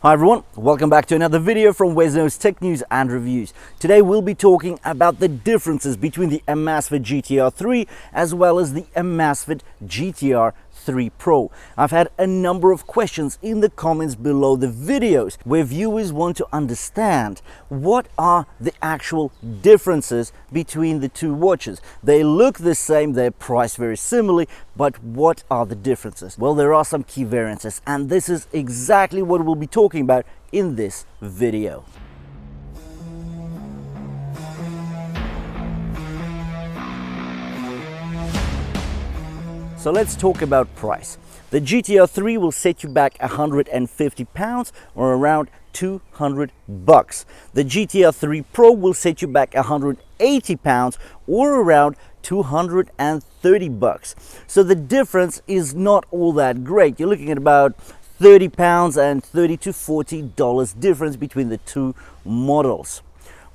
Hi everyone, welcome back to another video from Wesknows Tech News and Reviews. Today we'll be talking about the differences between the AMAZFIT GTR3 as well as the AMAZFIT GTR3 Pro. I've had a number of questions in the comments below the videos where viewers want to understand what are the actual differences between the two watches. They look the same, they're priced very similarly, but what are the differences? Well, there are some key variances, and this is exactly what we'll be talking about in this video. So let's talk about price. The GTR3 will set you back £150 or around 200 bucks. The GTR3 Pro will set you back £180 or around 230 bucks. So the difference is not all that great. You're looking at about £30 and $30 to $40 difference between the two models.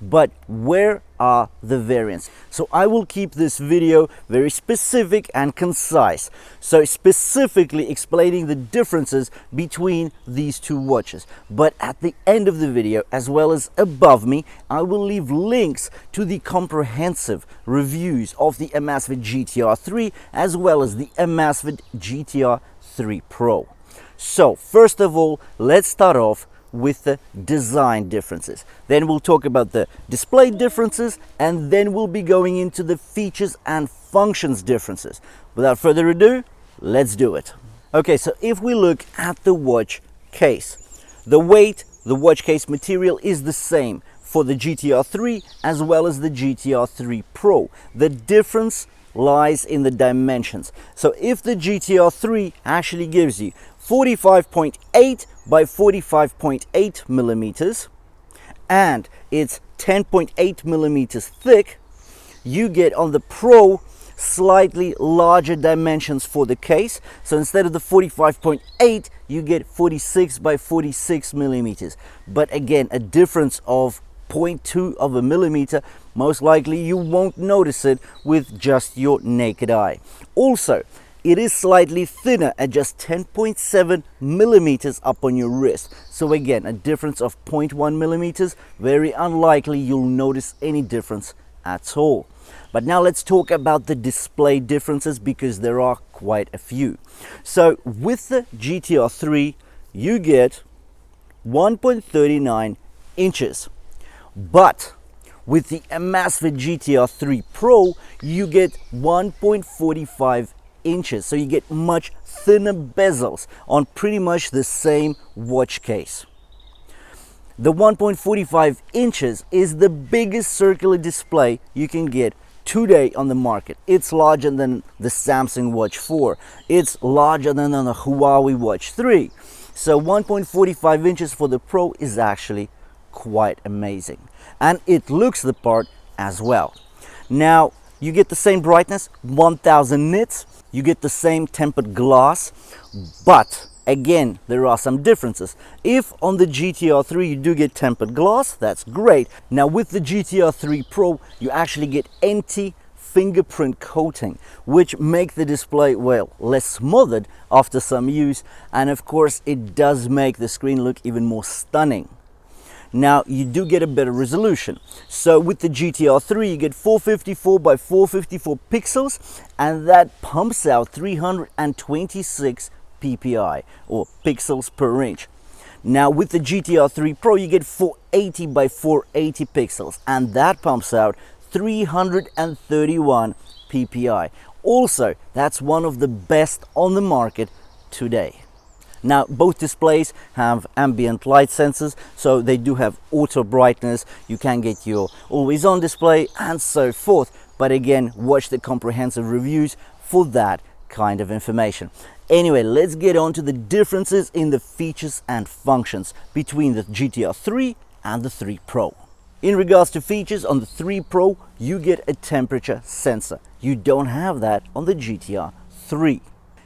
But where are the variants? So I will keep this video very specific and concise. So specifically explaining the differences between these two watches. But at the end of the video, as well as above me, I will leave links to the comprehensive reviews of the AMAZFIT GTR3 as well as the AMAZFIT GTR3 Pro. So first of all, let's start off with the design differences. Then we'll talk about the display differences, and then we'll be going into the features and functions differences. Without further ado, let's do it. Okay, so if we look at the watch case, the weight, the watch case material is the same for the GTR3 as well as the GTR3 Pro. The difference lies in the dimensions. So if the GTR3 actually gives you 45.8 by 45.8 millimeters and it's 10.8 millimeters thick, you get on the Pro slightly larger dimensions for the case. So instead of the 45.8, you get 46 by 46 millimeters. But again, a difference of 0.2 of a millimeter. Most likely you won't notice it with just your naked eye. Also, it is slightly thinner at just 10.7 millimeters up on your wrist. So again, a difference of 0.1 millimeters. Very unlikely you'll notice any difference at all. But now let's talk about the display differences, because there are quite a few. So with the GTR3, you get 1.39 inches. But with the AMAZFIT GTR3 Pro, you get 1.45 inches. So you get much thinner bezels on pretty much the same watch case. The 1.45 inches is the biggest circular display you can get today on the market. It's larger than the Samsung Watch 4. It's larger than the Huawei Watch 3. So 1.45 inches for the Pro is actually quite amazing, and it looks the part as well. Now you get the same brightness, 1000 nits, you get the same tempered glass, but again there are some differences. If on the GTR3 you do get tempered glass, that's great. Now with the GTR3 Pro you actually get anti-fingerprint coating, which make the display, well, less smothered after some use, and of course it does make the screen look even more stunning. Now you do get a better resolution. So with the GTR3 you get 454 by 454 pixels, and that pumps out 326 ppi or pixels per inch. Now with the GTR3 Pro you get 480 by 480 pixels, and that pumps out 331 ppi. Also, that's one of the best on the market today. Now both displays have ambient light sensors, so they do have auto brightness. You can get your always on display and so forth, but again, watch the comprehensive reviews for that kind of information. Anyway, let's get on to the differences in the features and functions between the GTR3 and the 3 Pro. In regards to features, on the 3 Pro you get a temperature sensor. You don't have that on the GTR3.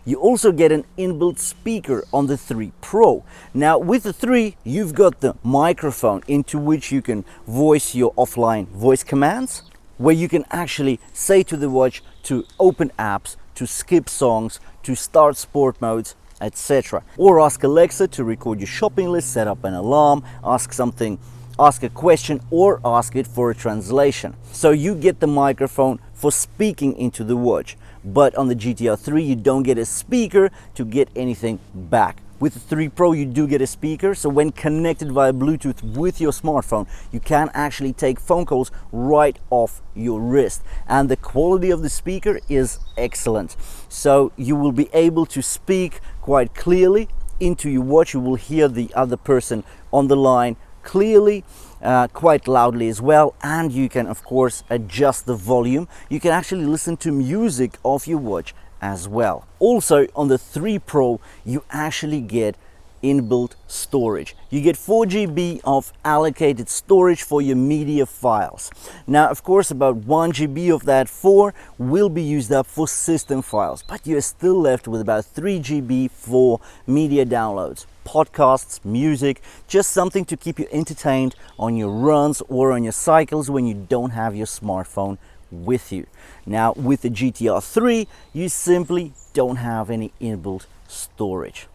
You also get an inbuilt speaker on the 3 Pro. Now with the 3, you've got the microphone into which you can voice your offline voice commands, where you can actually say to the watch to open apps, to skip songs, to start sport modes, etc. Or ask Alexa to record your shopping list, set up an alarm, ask a question, or ask it for a translation. So you get the microphone for speaking into the watch, but on the GTR3 you don't get a speaker to get anything back. With the 3 Pro you do get a speaker, so when connected via Bluetooth with your smartphone, you can actually take phone calls right off your wrist, and the quality of the speaker is excellent. So you will be able to speak quite clearly into your watch. You will hear the other person on the line clearly, quite loudly as well, and you can of course adjust the volume. You can actually listen to music off your watch as well. Also on the 3 Pro you actually get inbuilt storage. You get 4 GB of allocated storage for your media files. Now of course about 1 GB of that 4 will be used up for system files, but you're still left with about 3 GB for media downloads, podcasts, music, just something to keep you entertained on your runs or on your cycles when you don't have your smartphone with you. Now with the GTR3 you simply don't have any inbuilt storage.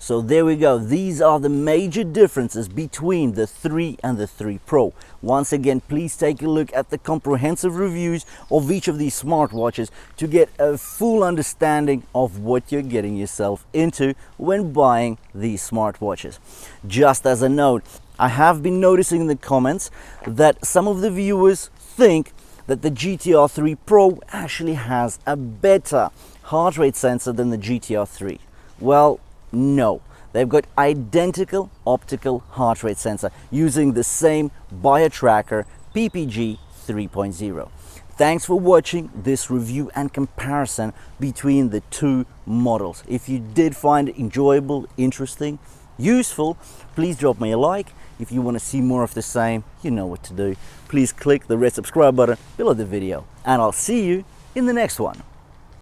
So there we go. These are the major differences between the 3 and the 3 Pro. Once again, please take a look at the comprehensive reviews of each of these smartwatches to get a full understanding of what you're getting yourself into when buying these smartwatches. Just as a note, I have been noticing in the comments that some of the viewers think that the GTR3 Pro actually has a better heart rate sensor than the GTR3. Well, no, they've got identical optical heart rate sensor using the same BioTracker PPG 3.0. Thanks for watching this review and comparison between the 2 models. If you did find it enjoyable, interesting, useful, please drop me a like. If you want to see more of the same, you know what to do. Please click the red subscribe button below the video, and I'll see you in the next one.